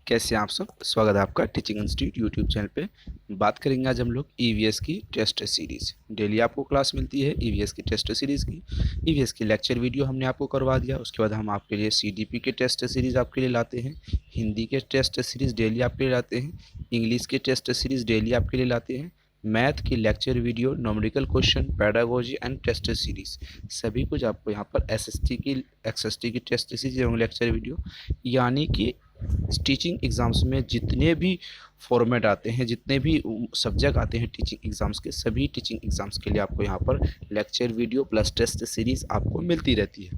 कैसे हैं आप सब। स्वागत है आपका टीचिंग इंस्टीट्यूट यूट्यूब चैनल पे। बात करेंगे आज हम लोग ईवीएस की टेस्ट सीरीज़। डेली आपको क्लास मिलती है ईवीएस की टेस्ट सीरीज़ की। ईवीएस की लेक्चर वीडियो हमने आपको करवा दिया, उसके बाद हम आपके लिए सीडीपी के टेस्ट सीरीज़ आपके लिए लाते हैं, हिंदी के टेस्ट सीरीज़ डेली आपके लिए लाते हैं, इंग्लिश के टेस्ट सीरीज़ डेली आपके लिए लाते हैं, मैथ की lecture video, numerical question, pedagogy and test series, सभी कुछ आपको यहाँ पर एसएसटी की टेस्ट सीरीज एवं लेक्चर वीडियो, यानी कि टीचिंग एग्ज़ाम्स में जितने भी फॉर्मेट आते हैं, जितने भी सब्जेक्ट आते हैं टीचिंग एग्ज़ाम्स के, सभी टीचिंग एग्ज़ाम्स के लिए आपको यहाँ पर lecture video plus test series आपको मिलती रहती है।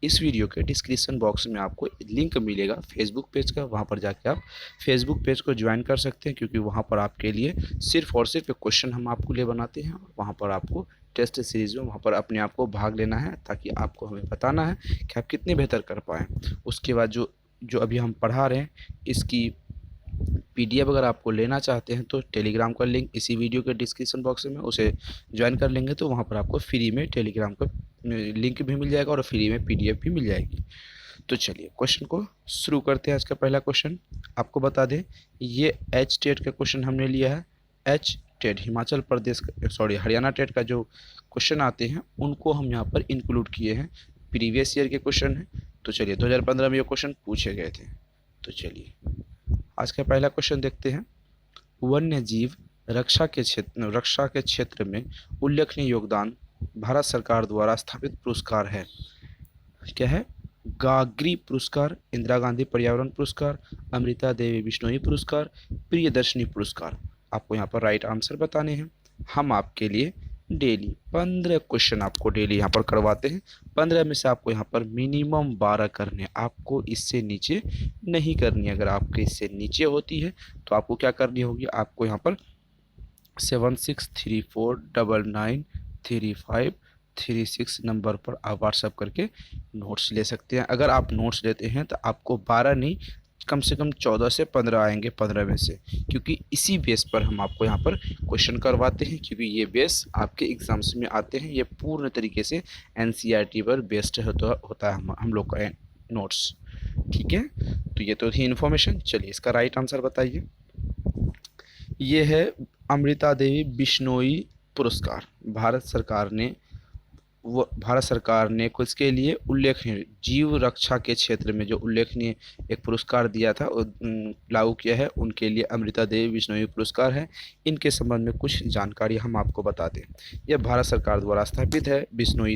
इस वीडियो के डिस्क्रिप्शन बॉक्स में आपको लिंक मिलेगा फेसबुक पेज का, वहाँ पर जाके आप फेसबुक पेज को ज्वाइन कर सकते हैं, क्योंकि वहाँ पर आपके लिए सिर्फ और सिर्फ क्वेश्चन हम आपको लिए बनाते हैं। वहाँ पर आपको टेस्ट सीरीज़ में वहाँ पर अपने आप को भाग लेना है, ताकि आपको हमें बताना है कि आप कितने बेहतर कर पाएँ। उसके बाद जो अभी हम पढ़ा रहे हैं, इसकी पीडीएफ अगर आपको लेना चाहते हैं तो टेलीग्राम का लिंक इसी वीडियो के डिस्क्रिप्शन बॉक्स में, उसे ज्वाइन कर लेंगे तो वहाँ पर आपको फ्री में टेलीग्राम का लिंक भी मिल जाएगा और फ्री में पीडीएफ भी मिल जाएगी। तो चलिए क्वेश्चन को शुरू करते हैं। आज का पहला क्वेश्चन आपको बता दें, ये एच टेट का क्वेश्चन हमने लिया है। H TET Himachal Pradesh Haryana TET का जो क्वेश्चन आते हैं उनको हम यहाँ पर इंक्लूड किए हैं। प्रीवियस ईयर के क्वेश्चन है। तो चलिए 2015 में ये क्वेश्चन पूछे गए थे। तो चलिए आज का पहला क्वेश्चन देखते हैं। वन्य जीव रक्षा के क्षेत्र में उल्लेखनीय योगदान भारत सरकार द्वारा स्थापित पुरस्कार है। क्या है? गाग्री पुरस्कार, इंदिरा गांधी पर्यावरण पुरस्कार, अमृता देवी बिश्नोई पुरस्कार, प्रियदर्शनी पुरस्कार। आपको यहाँ पर राइट आंसर बताने हैं। हम आपके लिए डेली 15 क्वेश्चन आपको डेली यहाँ पर करवाते हैं। 15 में से आपको यहाँ पर मिनिमम 12 करने, आपको इससे नीचे नहीं करनी। अगर आपके इससे नीचे होती है तो आपको क्या करनी होगी, आपको यहाँ पर 7634993536 नंबर पर आप व्हाट्सअप करके नोट्स ले सकते हैं। अगर आप नोट्स लेते हैं तो आपको 12 नहीं, कम से कम 14 से 15 आएंगे 15 में से, क्योंकि इसी बेस पर हम आपको यहाँ पर क्वेश्चन करवाते हैं, क्योंकि ये बेस आपके एग्जाम्स में आते हैं। ये पूर्ण तरीके से एनसीईआरटी पर बेस्ड होता है हम लोग का नोट्स। ठीक है, तो ये तो थी इन्फॉर्मेशन। चलिए इसका राइट आंसर बताइए। ये है अमृता देवी बिश्नोई पुरस्कार। भारत सरकार ने कुछ के लिए उल्लेखनीय जीव रक्षा के क्षेत्र में जो उल्लेखनीय एक पुरस्कार दिया था, लागू किया है, उनके लिए अमृता देवी बिश्नोई पुरस्कार है। इनके संबंध में कुछ जानकारी हम आपको बता दें। यह भारत सरकार द्वारा स्थापित है। बिश्नोई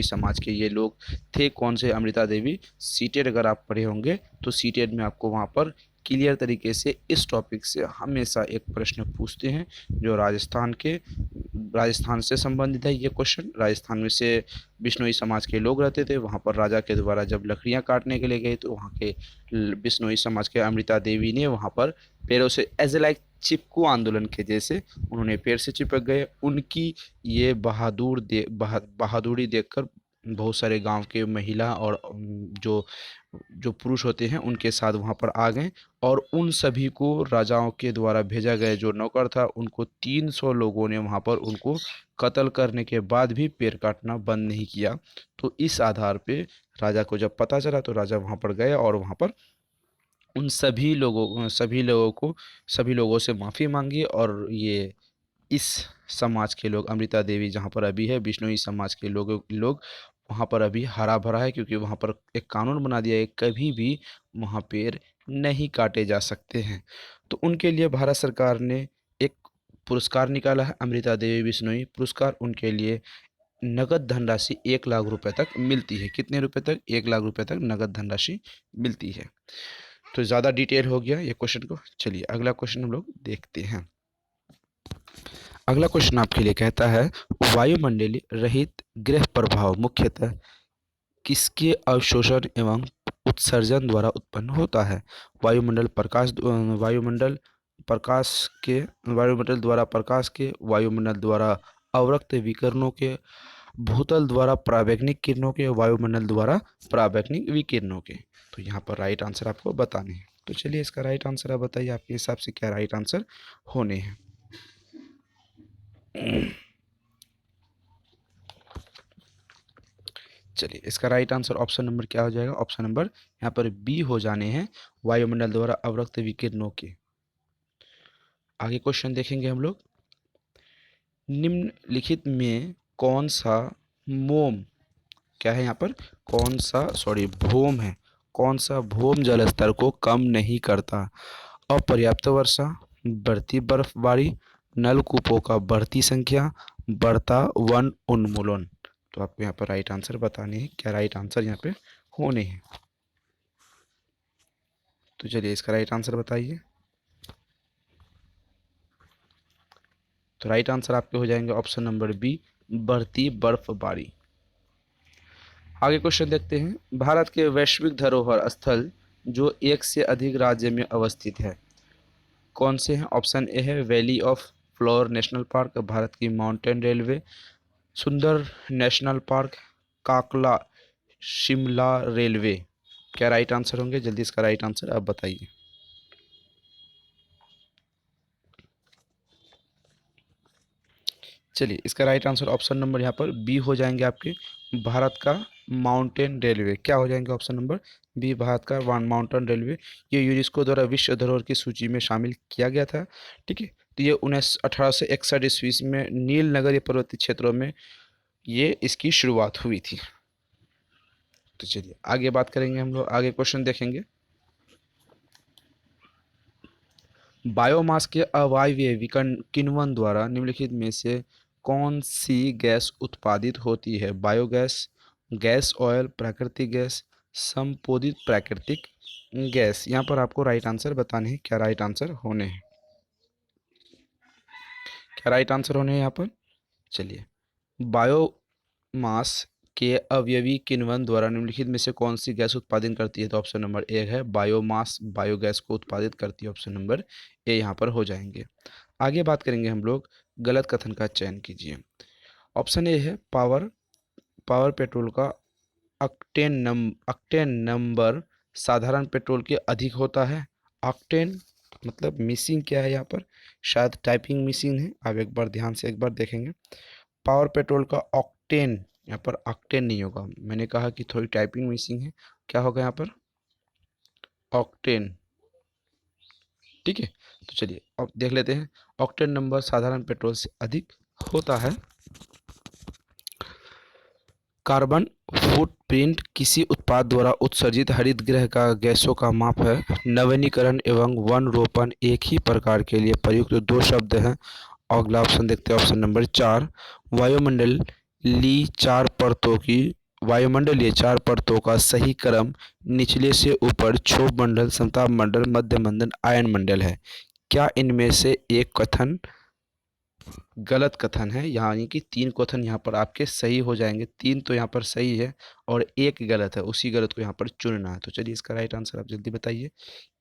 समाज के ये लोग थे। कौन से? अमृता देवी। सीटेट अगर आप पढ़े होंगे तो सीटेट में आपको वहाँ पर क्लियर तरीके से इस टॉपिक से हमेशा एक प्रश्न पूछते हैं, जो राजस्थान से संबंधित है। ये क्वेश्चन राजस्थान में से बिश्नोई समाज के लोग रहते थे। वहाँ पर राजा के द्वारा जब लकड़ियाँ काटने के लिए गए तो वहाँ के बिश्नोई समाज के अमृता देवी ने वहाँ पर पैरों से एज ए लाइक चिपकू आंदोलन के जैसे उन्होंने पैर से चिपक गए। उनकी ये बहादुरी देखकर बहुत सारे गांव के महिला और जो जो पुरुष होते हैं उनके साथ वहाँ पर आ गए, और उन सभी को राजाओं के द्वारा भेजा गया जो नौकर था, उनको 300 लोगों ने वहाँ पर उनको कत्ल करने के बाद भी पेड़ काटना बंद नहीं किया। तो इस आधार पे राजा को जब पता चला तो राजा वहाँ पर गए और वहाँ पर उन सभी लोगों से माफ़ी मांगी। और ये इस समाज के लोग, अमृता देवी जहाँ पर अभी है, बिश्नोई समाज के लोग वहाँ पर अभी हरा भरा है, क्योंकि वहाँ पर एक कानून बना दिया है, कभी भी वहाँ पेड़ नहीं काटे जा सकते हैं। तो उनके लिए भारत सरकार ने एक पुरस्कार निकाला है, अमृता देवी बिश्नोई पुरस्कार। उनके लिए नगद धनराशि 1 लाख रुपए तक मिलती है। कितने रुपए तक? 1 लाख रुपए तक नगद धनराशि मिलती है। तो ज़्यादा डिटेल हो गया ये क्वेश्चन को। चलिए अगला क्वेश्चन हम लोग देखते हैं। अगला क्वेश्चन आपके लिए कहता है, वायुमंडलीय रहित ग्रह प्रभाव मुख्यतः किसके अवशोषण एवं उत्सर्जन द्वारा उत्पन्न होता है? वायुमंडल द्वारा प्रकाश के, वायुमंडल द्वारा अवरक्त विकिरणों के, भूतल द्वारा पराबैंगनिक किरणों के, वायुमंडल द्वारा पराबैंगनिक विकिरणों के। तो यहाँ पर राइट आंसर आपको बताने हैं। तो चलिए इसका राइट आंसर आप बताइए, आपके हिसाब से क्या राइट आंसर होने हैं। चलिए इसका राइट आंसर ऑप्शन नंबर क्या हो जाएगा, ऑप्शन नंबर यहाँ पर बी हो जाने हैं, वायुमंडल द्वारा अवरक्त विकिरणों के। आगे क्वेश्चन देखेंगे हम लोग, निम्नलिखित में कौन सा मोम, क्या है यहाँ पर, कौन सा भौम है, कौन सा भौम जल स्तर को कम नहीं करता, अपर्याप्त वर्षा, बढ़ती बर्फबारी, नलकूपों का बढ़ती संख्या, बढ़ता वन उन्मूलन। तो आपको यहाँ पर राइट आंसर बताने हैं, क्या राइट आंसर यहाँ पे होने हैं। तो चलिए इसका राइट आंसर बताइए। तो राइट आंसर आपके हो जाएंगे ऑप्शन नंबर बी, बढ़ती बर्फबारी। आगे क्वेश्चन देखते हैं, भारत के वैश्विक धरोहर स्थल जो एक से अधिक राज्य में अवस्थित है, कौन से हैं। ऑप्शन ए है valley of floor national park, Bharat की माउंटेन रेलवे, सुंदर नेशनल पार्क, काकला शिमला रेलवे। क्या राइट आंसर होंगे, जल्दी इसका राइट आंसर आप बताइए। चलिए इसका राइट आंसर ऑप्शन नंबर यहाँ पर बी हो जाएंगे आपके, भारत का माउंटेन रेलवे। क्या हो जाएंगे ऑप्शन नंबर बी, भारत का माउंटेन रेलवे। ये यूनेस्को द्वारा विश्व धरोहर की सूची में शामिल किया गया था। ठीक है, तो ये 1861 ईस्वी में नील नगरीय पर्वतीय क्षेत्रों में ये इसकी शुरुआत हुई थी। तो चलिए आगे बात करेंगे हम लोग, आगे क्वेश्चन देखेंगे, बायोमास के अवायवीय किण्वन द्वारा निम्नलिखित में से कौन सी गैस उत्पादित होती है। बायोगैस, गैस ऑयल, प्राकृतिक गैस, संपोधित प्राकृतिक गैस। यहाँ पर आपको राइट आंसर बताने हैं, क्या राइट आंसर होने हैं, क्या राइट आंसर होने हैं यहाँ पर। चलिए, बायोमास के अवयवी किण्वन द्वारा निम्नलिखित में से कौन सी गैस उत्पादन करती है। तो ऑप्शन नंबर ए है बायोमास, बायोगैस को उत्पादित करती है, ऑप्शन नंबर ए यहाँ पर हो जाएंगे। आगे बात करेंगे हम लोग, गलत कथन का चयन कीजिए। ऑप्शन ए है पावर पेट्रोल का ऑक्टेन नंबर साधारण पेट्रोल के अधिक होता है। ऑक्टेन मतलब मिसिंग क्या है यहाँ पर, शायद टाइपिंग मिसिंग है, आप एक बार ध्यान से एक बार देखेंगे। पावर पेट्रोल का ऑक्टेन, यहाँ पर ऑक्टेन नहीं होगा, मैंने कहा कि थोड़ी टाइपिंग मिसिंग है, क्या होगा यहाँ पर ऑक्टेन। ठीक है, तो चलिए अब देख लेते हैं, ऑक्टेन नंबर साधारण पेट्रोल से अधिक होता है। कार्बन फुटप्रिंट किसी उत्पाद द्वारा उत्सर्जित हरित गृह का गैसों का माप है। नवीनीकरण एवं वन रोपण एक ही प्रकार के लिए प्रयुक्त दो शब्द हैं। अगला ऑप्शन देखते हैं, ऑप्शन नंबर 4, वायुमंडलीय चार परतों की वायुमंडलीय चार परतों का सही क्रम निचले से ऊपर क्षोभ मंडल, समताप मंडल, मध्य मंडल, आयन मंडल है। क्या इनमें से एक कथन गलत कथन है, यानी कि 3 कथन यहाँ पर आपके सही हो जाएंगे। 3 तो यहाँ पर सही है और एक गलत है, उसी गलत को यहाँ पर चुनना है। तो चलिए इसका राइट आंसर आप जल्दी बताइए,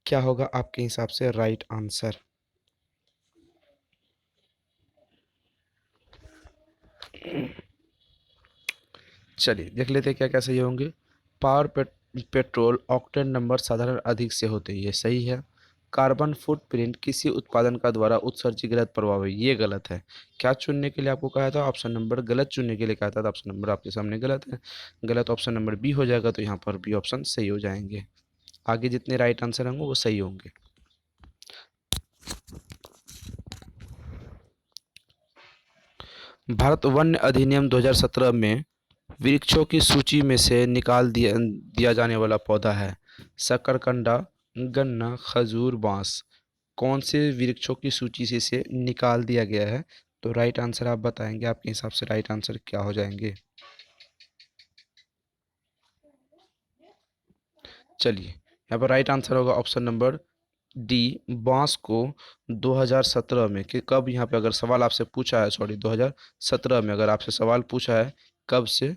क्या होगा आपके हिसाब से राइट आंसर। चलिए देख लेते हैं क्या क्या सही होंगे। पेट्रोल ऑक्टेन नंबर साधारण अधिक से होते हैं, ये सही है। कार्बन फुटप्रिंट किसी उत्पादन का द्वारा उत्सर्जित गलत प्रभाव है, ये गलत है। क्या चुनने के लिए आपको कहा था, ऑप्शन नंबर गलत चुनने के लिए कहा था, ऑप्शन नंबर आपके सामने गलत है, गलत ऑप्शन नंबर बी हो जाएगा, तो यहाँ पर बी ऑप्शन सही हो जाएंगे। आगे जितने राइट आंसर होंगे वो सही होंगे। भारत वन्य अधिनियम 2017 में वृक्षों की सूची में से निकाल दिया जाने वाला पौधा है शकरकंदा, गन्ना, खजूर, बांस। कौन से वृक्षों की सूची से निकाल दिया गया है। तो राइट आंसर आप बताएंगे, आपके हिसाब से राइट आंसर क्या हो जाएंगे। चलिए यहाँ पर राइट आंसर होगा ऑप्शन नंबर डी, बांस को 2017 में, कि कब, यहाँ पे अगर सवाल आपसे पूछा है, 2017 में अगर आपसे सवाल पूछा है कब से,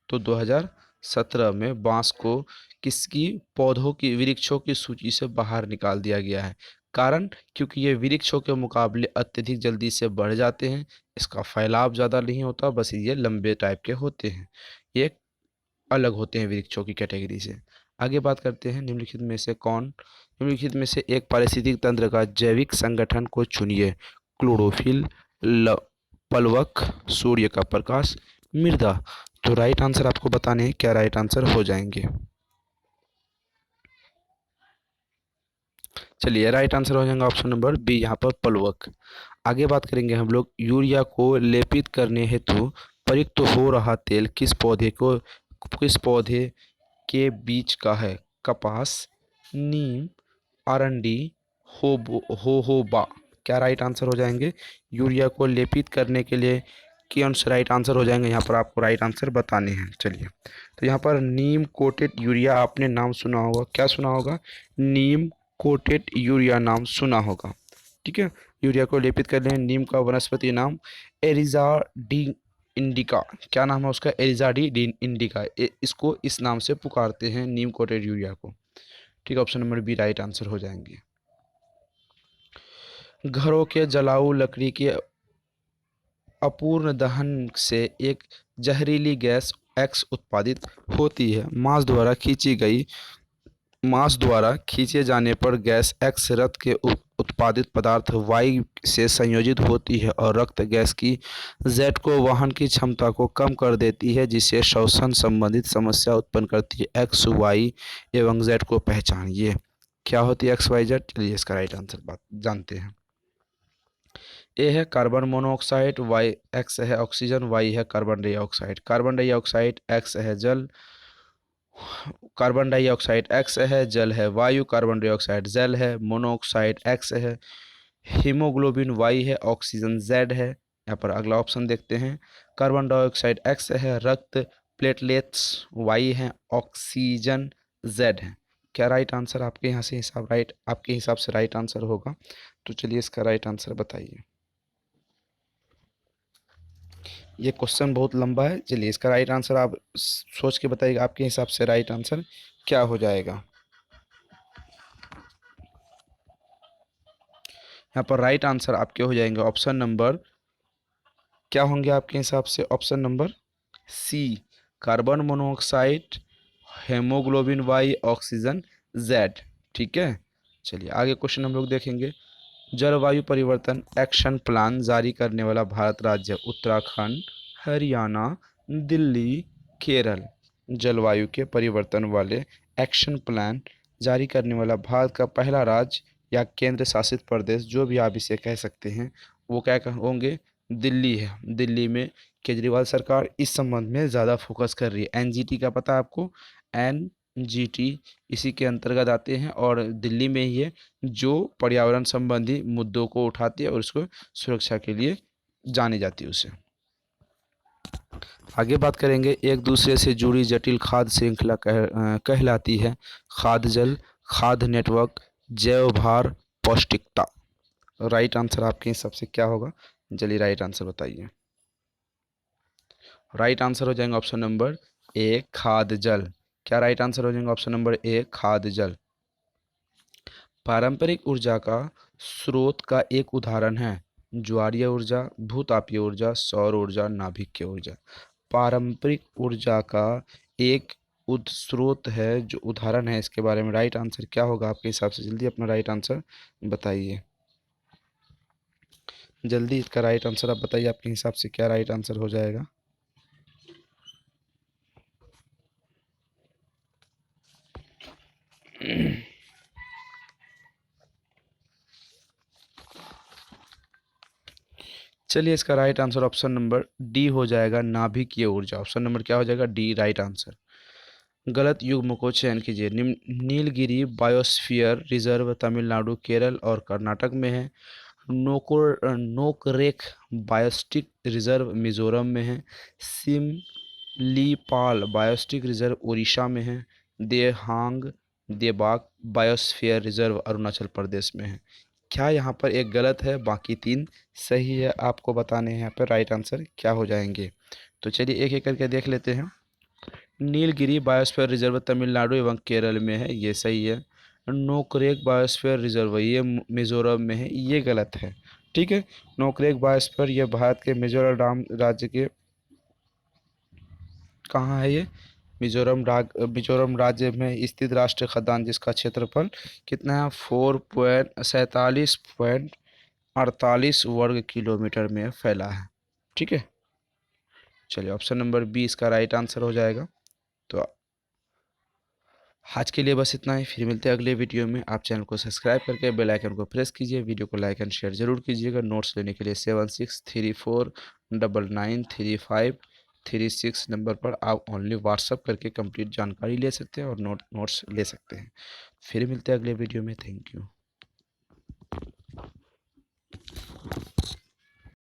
तो 2017 में बांस को किसकी पौधों की वृक्षों की सूची से बाहर निकाल दिया गया है। कारण, क्योंकि ये वृक्षों के मुकाबले अत्यधिक जल्दी से बढ़ जाते हैं, इसका फैलाव ज़्यादा नहीं होता, बस ये लंबे टाइप के होते हैं, ये अलग होते हैं वृक्षों की कैटेगरी से। आगे बात करते हैं, निम्नलिखित में से एक पारिस्थितिक तंत्र का जैविक संगठन को चुनिए। क्लोरोफिल, पलवक, सूर्य का प्रकाश, मृदा। तो राइट आंसर आपको बताने हैं क्या राइट आंसर हो जाएंगे। चलिए राइट आंसर हो जाएगा ऑप्शन नंबर बी यहाँ पर प्लवक। आगे बात करेंगे हम लोग, यूरिया को लेपित करने हेतु प्रयुक्त हो रहा तेल किस पौधे के बीज का है? कपास, नीम, अरंडी, होबा। क्या राइट आंसर हो जाएंगे? यूरिया को लेपित करने के लिए कौन से राइट आंसर हो जाएंगे, यहाँ पर आपको राइट आंसर बताने हैं। चलिए, तो यहाँ पर नीम कोटेड यूरिया आपने नाम सुना होगा, क्या सुना होगा? नीम कोटेड यूरिया नाम सुना होगा। ठीक है, यूरिया को लेपित करने हैं नीम का वनस्पति नाम एरिजा डी इंडिका। क्या नाम है उसका? एरिजा डी इंडिका। इसको इस नाम से पुकारते हैं नीम कोटेड यूरिया को। ठीक है, option number B right answer हो जाएंगे। घरों के जलाऊ लकड़ी के अपूर्ण दहन से एक जहरीली गैस एक्स उत्पादित होती है। मांस द्वारा खींचे जाने पर गैस एक्स रक्त के उत्पादित पदार्थ वाई से संयोजित होती है और रक्त गैस की जेड को वहन की क्षमता को कम कर देती है, जिससे श्वसन संबंधित समस्या उत्पन्न करती है। एक्स वाई एवं जेड को पहचानिए। क्या होती है एक्स वाई जेड? चलिए इसका राइट आंसर बात जानते हैं। ए है कार्बन मोनोऑक्साइड, वाई एक्स है ऑक्सीजन, वाई है carbon dioxide. Carbon dioxide x है जल, कार्बन डाइऑक्साइड एक्स है जल है वायु, कार्बन डाइऑक्साइड जल है, मोनोऑक्साइड एक्स है, हीमोग्लोबिन वाई है, ऑक्सीजन जेड है। यहाँ पर अगला ऑप्शन देखते हैं, कार्बन डाइऑक्साइड एक्स है, रक्त प्लेटलेट्स वाई है, ऑक्सीजन जेड है। क्या राइट आंसर आपके यहाँ से आपके हिसाब से राइट आंसर होगा? तो चलिए इसका राइट आंसर बताइए। ये क्वेश्चन बहुत लंबा है, चलिए इसका राइट आंसर आप सोच के बताइएगा, आपके हिसाब से राइट आंसर क्या हो जाएगा। यहाँ पर राइट आंसर आपके हो जाएंगे ऑप्शन नंबर, क्या होंगे आपके हिसाब से? Option number C, carbon monoxide, haemoglobin Y, oxygen Z. ठीक है, चलिए आगे क्वेश्चन हम लोग देखेंगे। जलवायु परिवर्तन एक्शन प्लान जारी करने वाला भारत राज्य उत्तराखंड, हरियाणा, दिल्ली, केरल। जलवायु के परिवर्तन वाले एक्शन प्लान जारी करने वाला भारत का पहला राज्य या केंद्र शासित प्रदेश, जो भी आप इसे कह सकते हैं, वो क्या होंगे? दिल्ली है। दिल्ली में केजरीवाल सरकार इस संबंध में ज़्यादा फोकस कर रही है। एनजीटी का पता है आपको? एनजीटी इसी के अंतर्गत आते हैं और दिल्ली में ही है जो पर्यावरण संबंधी मुद्दों को उठाती है और उसको सुरक्षा के लिए जानी जाती है उसे। आगे बात करेंगे, एक दूसरे से जुड़ी जटिल खाद्य श्रृंखला कहलाती है खाद्य जल, खाद्य नेटवर्क, जैव भार, पौष्टिकता। राइट आंसर आपके हिसाब से क्या होगा? चलिए राइट आंसर बताइए। राइट आंसर हो जाएंगे ऑप्शन नंबर ए, खाद्य जल। क्या राइट आंसर हो जाएंगे? ऑप्शन नंबर ए, खाद्य जल। पारंपरिक ऊर्जा का स्रोत का एक उदाहरण है ज्वारीय ऊर्जा, भूतापीय ऊर्जा, सौर ऊर्जा, नाभिकीय ऊर्जा। पारंपरिक ऊर्जा का एक स्रोत है जो उदाहरण है, इसके बारे में राइट आंसर क्या होगा आपके हिसाब से? जल्दी अपना राइट आंसर बताइए, जल्दी इसका राइट आंसर आप बताइए, आपके हिसाब से क्या राइट आंसर हो जाएगा। चलिए इसका right answer option number D हो जाएगा, नाभिकीय ऊर्जा। ऑप्शन नंबर क्या हो जाएगा? D right answer. गलत युग्म को चयन कीजिए। नीलगिरी बायोस्फीयर रिजर्व तमिलनाडु, केरल और कर्नाटक में है। नोकरेक बायोस्टिक रिजर्व मिजोरम में है। सिमलीपाल बायोस्टिक रिजर्व उड़ीसा में है। देहांग देबाक बायोस्फीयर रिजर्व अरुणाचल प्रदेश में है। क्या यहाँ पर एक गलत है, बाकी तीन सही है? आपको बताने हैं यहाँ पर राइट आंसर क्या हो जाएंगे। तो चलिए एक एक करके देख लेते हैं। नीलगिरी बायोस्फीयर रिजर्व तमिलनाडु एवं केरल में है, ये सही है। नोकरेक बायोस्फीयर रिजर्व ये मिजोरम में है, ये गलत है। ठीक है, नोकरेक बायोस्फीयर ये भारत के मिजोरम राज्य के, कहाँ है ये? मिजोरम राज्य में स्थित राष्ट्रीय खदान, जिसका क्षेत्रफल कितना है? 4.47.48 वर्ग किलोमीटर में फैला है। ठीक है, चलिए ऑप्शन नंबर बी इसका राइट आंसर हो जाएगा। तो आज के लिए बस इतना ही, फिर मिलते हैं अगले वीडियो में। आप चैनल को सब्सक्राइब करके बेल आइकन को प्रेस कीजिए, वीडियो को लाइक एंड शेयर जरूर कीजिएगा। नोट्स लेने के लिए 7634993536 नंबर पर आप ओनली व्हाट्सअप करके कंप्लीट जानकारी ले सकते हैं और नोट्स ले सकते हैं। फिर मिलते हैं अगले वीडियो में। Thank you.